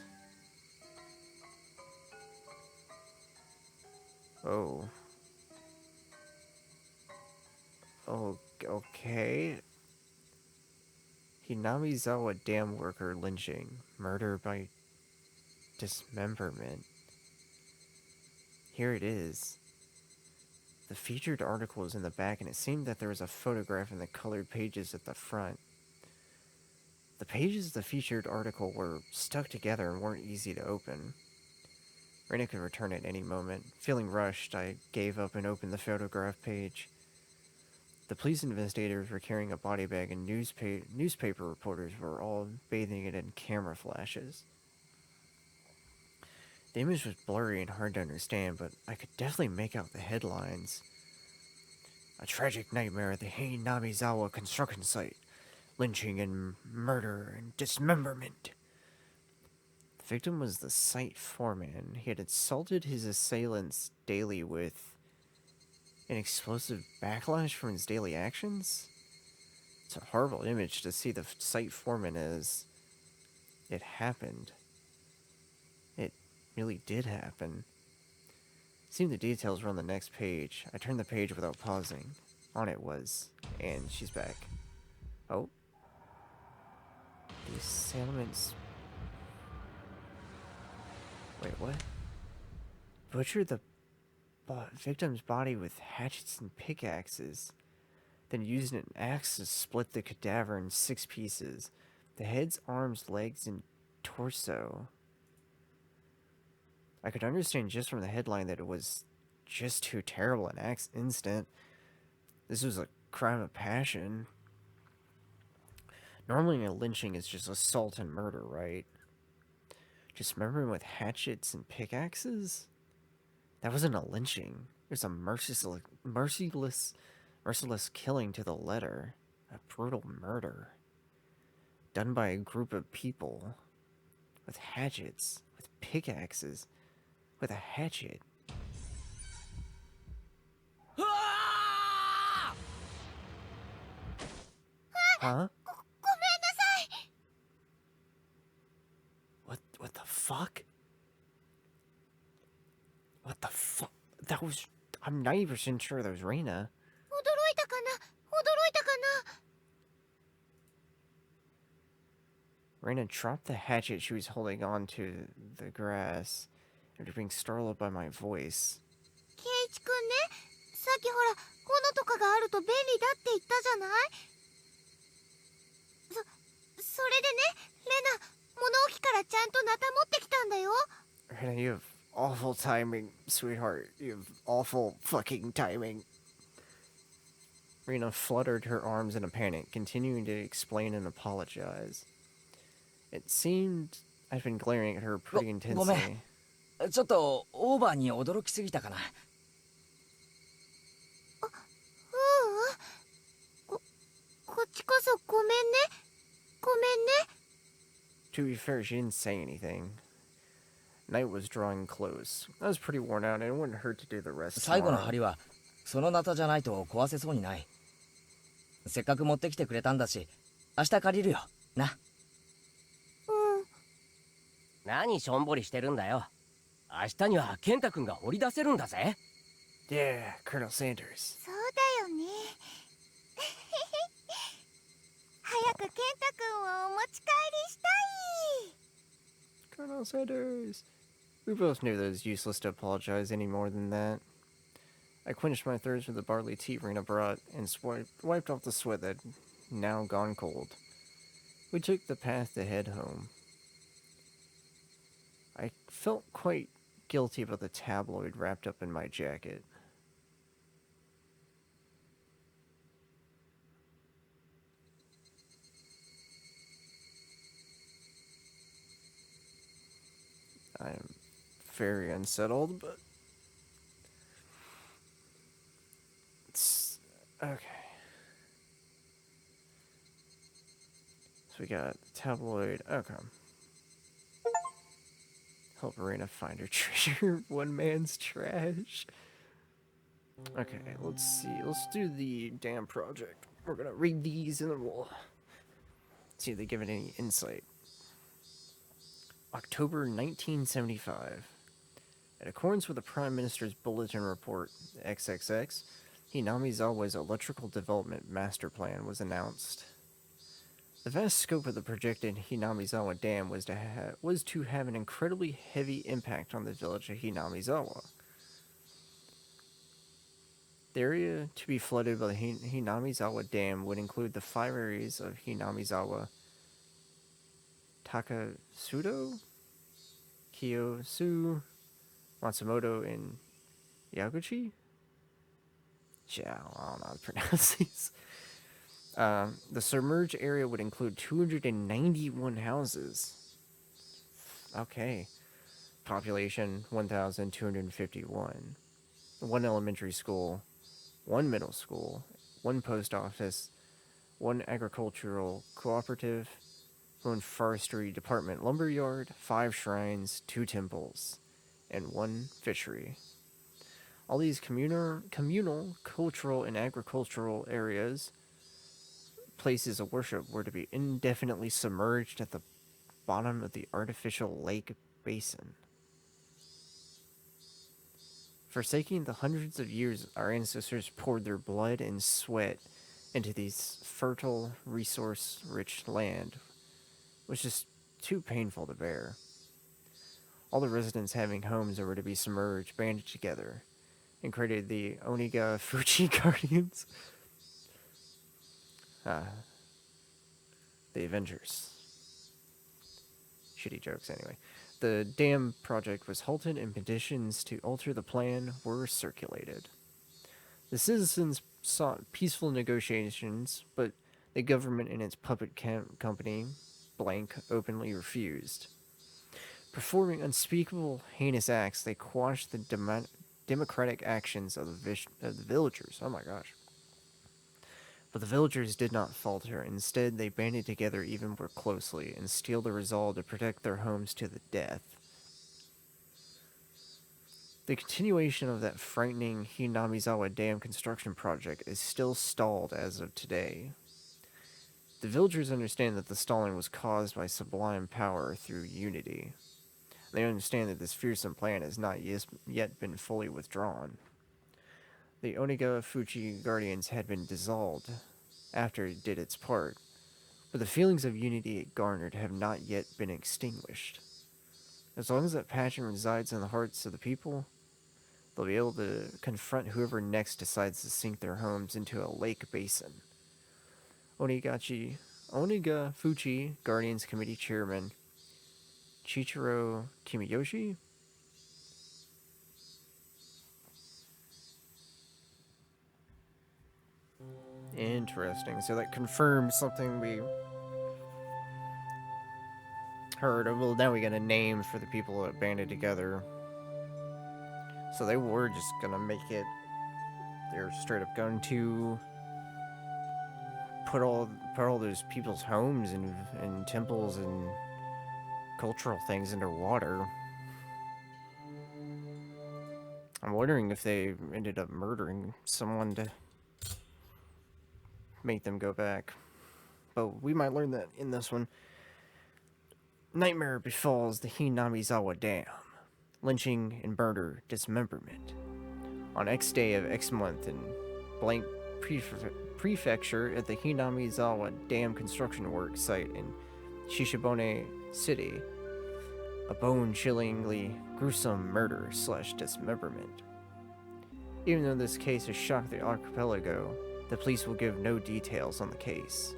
Oh. Okay. Hinamizawa dam worker lynching. Murder by dismemberment. Here it is. The featured article is in the back, and it seemed that there was a photograph in the colored pages at the front. The pages of the featured article were stuck together and weren't easy to open. Reina could return at any moment. Feeling rushed, I gave up and opened the photograph page. The police investigators were carrying a body bag, and newspaper reporters were all bathing it in camera flashes. The image was blurry and hard to understand, but I could definitely make out the headlines. A tragic nightmare at the Hinamizawa construction site. Lynching and murder and dismemberment. The victim was the site foreman. He had assaulted his assailants daily with an explosive backlash from his daily actions? It's a horrible image to see the site foreman as it happened. It really did happen. Seeing the details were on the next page, I turned the page without pausing. On it was, and she's back. Oh. The assailants... Wait, what? Butchered the victim's body with hatchets and pickaxes, then used an axe to split the cadaver in 6 pieces. The heads, arms, legs, and torso. I could understand just from the headline that it was just too terrible an instant. This was a crime of passion. Normally a lynching is just assault and murder, right? Dismembering with hatchets and pickaxes? That wasn't a lynching. It was a merciless killing to the letter. A brutal murder. Done by a group of people. With hatchets. With pickaxes. With a hatchet. Huh? What the fuck? What the fuck? That was... I'm 90% sure that was Reina. 驚いたかな？驚いたかな？ Reina dropped the hatchet she was holding onto the grass after being startled by my voice. ケイチくんね、さっきほら、斧とかがあると便利だって言ったじゃない？それでね、レナ、物置からちゃんとナタ持ってきたんだよ。Reina, you have awful timing, sweetheart. You have awful fucking timing. Reina fluttered her arms in a panic, continuing to explain and apologize. It seemed I'd been glaring at her pretty intensely. ごめん。ちょっとオーバーに驚きすぎたかな。こっちこそごめんね。ごめんね。 To be fair, she didn't say anything. Night was drawing close. I was pretty worn out, and it wouldn't hurt to do the rest 最後の tomorrow. 針はそのナタじゃないと壊せそうにない。せっかく持ってきてくれたんだし、明日借りるよ。な。何しょんぼりしてるんだよ。明日にはケンタ君が掘り出せるんだぜ。Yeah, Colonel Sanders. そうだよね。早くケンタ君をお持ち帰りしたい。 Colonel Sanders. We both knew that it was useless to apologize any more than that. I quenched my thirst with the barley tea Reina brought and wiped off the sweat that had now gone cold. We took the path to head home. I felt quite guilty about the tabloid wrapped up in my jacket. I'm very unsettled, but it's okay. So we got the tabloid. Okay. Help Reina find her treasure. One man's trash. Okay, let's see. Let's do the damn project. We're gonna read these and then we'll see if they give it any insight. October 1975. In accordance with the Prime Minister's Bulletin Report, XXX, Hinamizawa's Electrical Development Master Plan was announced. The vast scope of the projected Hinamizawa Dam was to have an incredibly heavy impact on the village of Hinamizawa. The area to be flooded by the Hinamizawa Dam would include the 5 areas of Hinamizawa Takasudo, Kiyosu, Matsumoto, and Yaguchi? Yeah, I don't know how to pronounce these. The submerged area would include 291 houses. Okay. Population 1,251. One elementary school, one middle school, one post office, one agricultural cooperative, one forestry department lumberyard, 5 shrines, 2 temples, and 1 fishery. All these communal, cultural, and agricultural areas, places of worship, were to be indefinitely submerged at the bottom of the artificial lake basin. Forsaking the hundreds of years our ancestors poured their blood and sweat into these fertile, resource-rich land was just too painful to bear. All the residents having homes that were to be submerged banded together and created the Onikakushi Guardians. The Avengers. Shitty jokes, anyway. The dam project was halted and petitions to alter the plan were circulated. The citizens sought peaceful negotiations, but the government and its puppet company, blank, openly refused. Performing unspeakable, heinous acts, they quashed the democratic actions of the villagers. Oh my gosh. But the villagers did not falter. Instead, they banded together even more closely and steeled the resolve to protect their homes to the death. The continuation of that frightening Hinamizawa Dam construction project is still stalled as of today. The villagers understand that the stalling was caused by sublime power through unity. They understand that this fearsome plan has not yet been fully withdrawn. The Onikakushi Guardians had been dissolved after it did its part, but the feelings of unity it garnered have not yet been extinguished. As long as that passion resides in the hearts of the people, they'll be able to confront whoever next decides to sink their homes into a lake basin. Onikakushi Guardians Committee Chairman Chichiro Kimiyoshi. Interesting. So that confirms something we heard. Well, now we got a name for the people that banded together. So they were just gonna make it. They're straight up going to put all those people's homes and temples and cultural things underwater. I'm wondering if they ended up murdering someone to make them go back. But we might learn that in this one. Nightmare befalls the Hinamizawa Dam. Lynching and murder dismemberment. On X day of X month in blank prefecture at the Hinamizawa Dam construction work site in Shishibone City, a bone-chillingly gruesome murder / dismemberment. Even though this case has shocked the archipelago, the police will give no details on the case.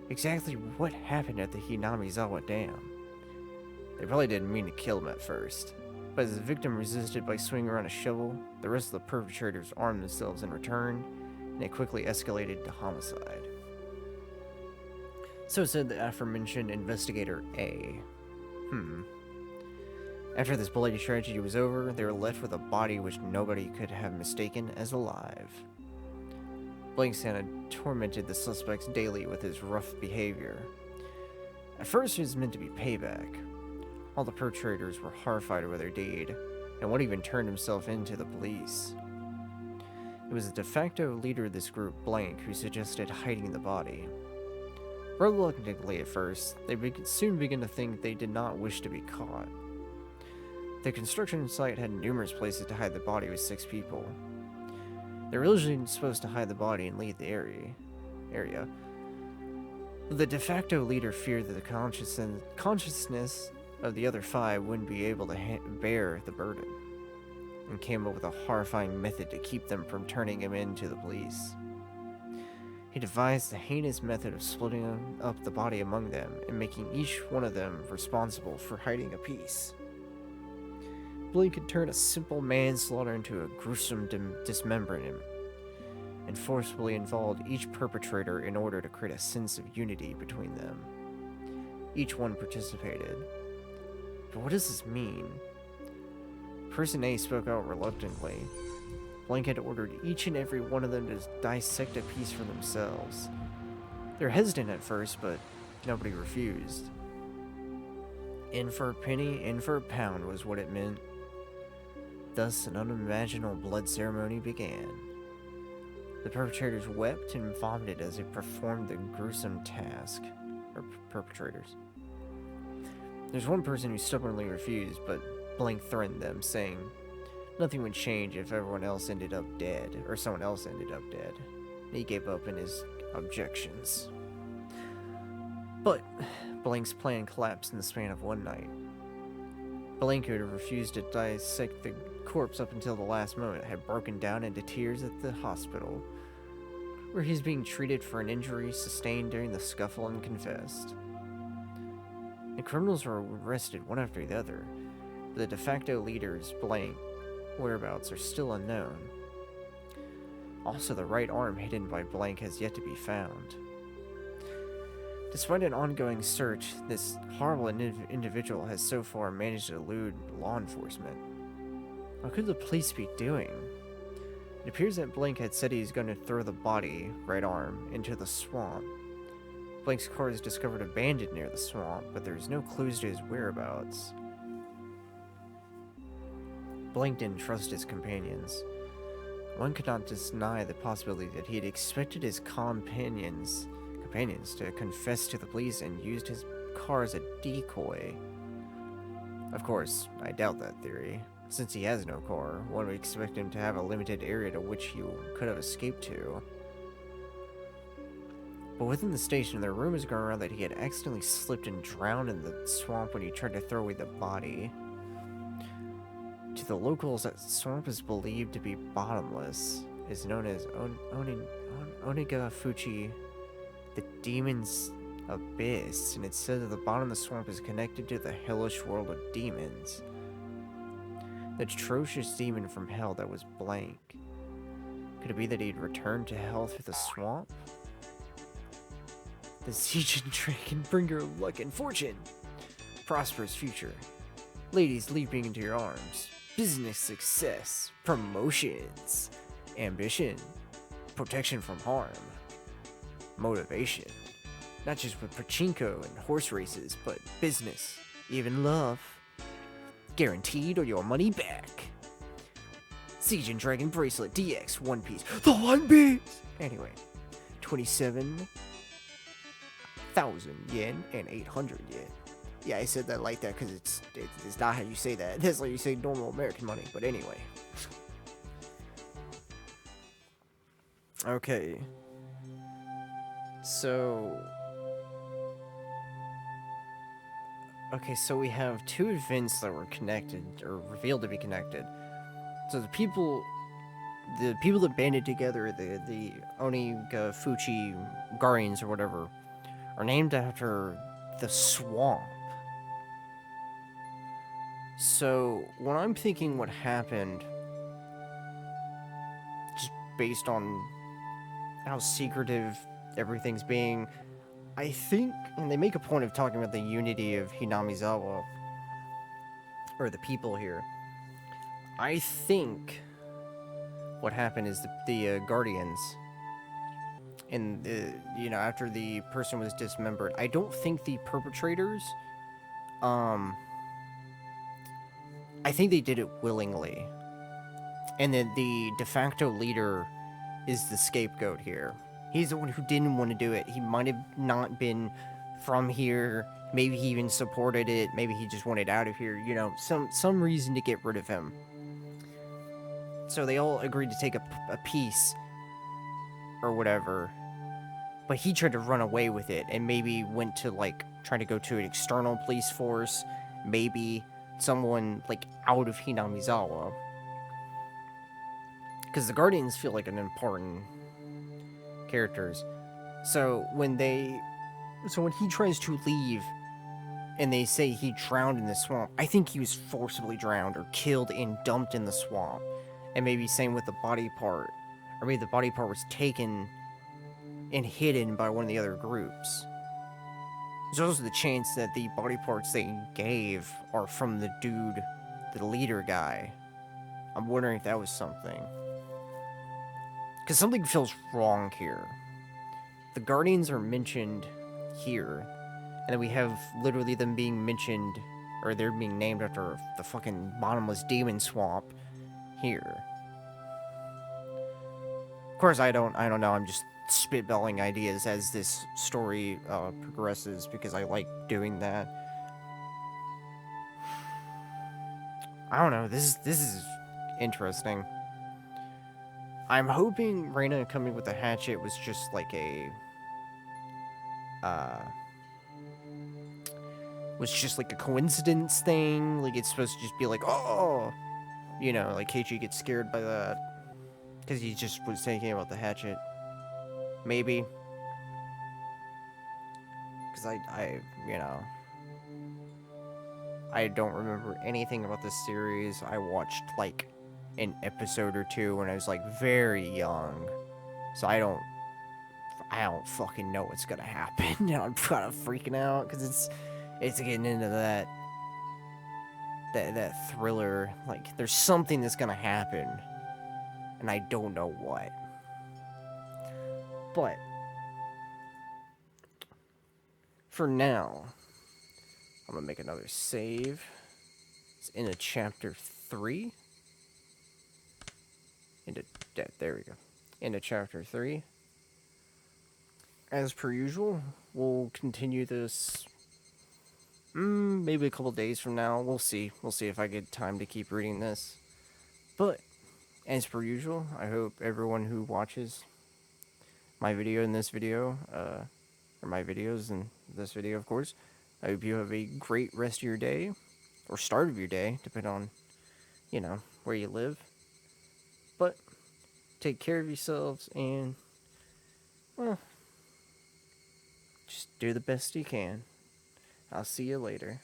Exactly what happened at the Hinamizawa Dam? They probably didn't mean to kill him at first, but as the victim resisted by swinging around a shovel, the rest of the perpetrators armed themselves in return, and it quickly escalated to homicide. So said the aforementioned investigator A. After this bloody tragedy was over, they were left with a body which nobody could have mistaken as alive. Blank Santa tormented the suspects daily with his rough behavior. At first it was meant to be payback. All the perpetrators were horrified over their deed, and one even turned himself in to the police. It was the de facto leader of this group, Blank, who suggested hiding the body. Reluctantly at first, they soon began to think they did not wish to be caught. The construction site had numerous places to hide the body with 6 people. They were originally supposed to hide the body and leave the area. The de facto leader feared that the consciousness of the other 5 wouldn't be able to bear the burden, and came up with a horrifying method to keep them from turning him in to the police. He devised the heinous method of splitting up the body among them and making each one of them responsible for hiding a piece. Blink had turned a simple manslaughter into a gruesome dismemberment and forcibly involved each perpetrator in order to create a sense of unity between them. Each one participated. But what does this mean? Person A spoke out reluctantly. Blank had ordered each and every one of them to dissect a piece for themselves. They were hesitant at first, but nobody refused. In for a penny, in for a pound was what it meant. Thus, an unimaginable blood ceremony began. The perpetrators wept and vomited as they performed the gruesome task. Or perpetrators. There's one person who stubbornly refused, but Blank threatened them, saying nothing would change if everyone else ended up dead, or someone else ended up dead. He gave up in his objections. But Blank's plan collapsed in the span of one night. Blank, who had refused to dissect the corpse up until the last moment, had broken down into tears at the hospital, where he was being treated for an injury sustained during the scuffle, and confessed. The criminals were arrested one after the other, but the de facto leader's Blank whereabouts are still unknown. Also, the right arm hidden by Blank has yet to be found. Despite an ongoing search, this horrible individual has so far managed to elude law enforcement. What could the police be doing? It appears that Blank had said he's going to throw the body, right arm, into the swamp. Blank's car is discovered abandoned near the swamp, but there's no clues to his whereabouts. Blank didn't trust his companions. One could not deny the possibility that he had expected his companions to confess to the police and used his car as a decoy. Of course, I doubt that theory. Since he has no car, one would expect him to have a limited area to which he could have escaped to. But within the station, there are rumors going around that he had accidentally slipped and drowned in the swamp when he tried to throw away the body. To the locals, that swamp is believed to be bottomless. It is known as Onikakushi, the demon's abyss, and it's said that the bottom of the swamp is connected to the hellish world of demons. The atrocious demon from hell that was Blank. Could it be that he'd returned to hell through the swamp? The siege and dragon bring your luck and fortune. Prosperous future. Ladies leaping into your arms. Business success. Promotions. Ambition. Protection from harm. Motivation. Not just with pachinko and horse races, but business. Even love. Guaranteed or your money back. Siege and Dragon Bracelet DX One Piece. The One Piece! Anyway, 27,000 yen and 800 yen. Yeah, I said that like that because it's not how you say that. That's like you say normal American money, but anyway. Okay. So we have two events that were connected, or revealed to be connected. So the people that banded together, the Onikakushi Guardians or whatever, are named after the swamp. So when I'm thinking what happened, just based on how secretive everything's being, I think, and they make a point of talking about the unity of Hinamizawa, or the people here. I think what happened is the Guardians, and after the person was dismembered, I don't think the perpetrators, I think they did it willingly, and then the de facto leader is the scapegoat here. He's the one who didn't want to do it. He might have not been from here. Maybe he even supported it. Maybe he just wanted out of here. Some reason to get rid of him. So they all agreed to take a piece or whatever. But he tried to run away with it and maybe went to, trying to go to an external police force. Maybe someone, out of Hinamizawa. Because the Guardians feel like an important characters. So when he tries to leave and they say he drowned in the swamp, I think he was forcibly drowned or killed and dumped in the swamp. And maybe same with the body part. Or maybe the body part was taken and hidden by one of the other groups. There's also the chance that the body parts they gave are from the dude, the leader guy. I'm wondering if that was something. Because something feels wrong here. The Guardians are mentioned here, and then we have literally them being mentioned, or they're being named after the fucking bottomless demon swamp here. Of course, I don't know. I'm just spitballing ideas as this story progresses because I like doing that. I don't know. This is interesting. I'm hoping Reina coming with the hatchet was just like a coincidence thing. Like it's supposed to just be like, oh, you know, like Keiichi gets scared by that because he just was thinking about the hatchet. Maybe. Because I don't remember anything about this series. I watched like an episode or two when I was like very young, so I don't fucking know what's gonna happen. And I'm kind of freaking out because it's getting into that thriller. Like there's something that's gonna happen, and I don't know what. But for now, I'm gonna make another save. It's into chapter 3. There we go. Into chapter 3. As per usual, we'll continue this maybe a couple days from now. We'll see. We'll see if I get time to keep reading this. But as per usual, I hope everyone who watches my video in this video, or my videos in this video, of course, I hope you have a great rest of your day, or start of your day, depending on, you know, where you live. But take care of yourselves and, well, just do the best you can. I'll see you later.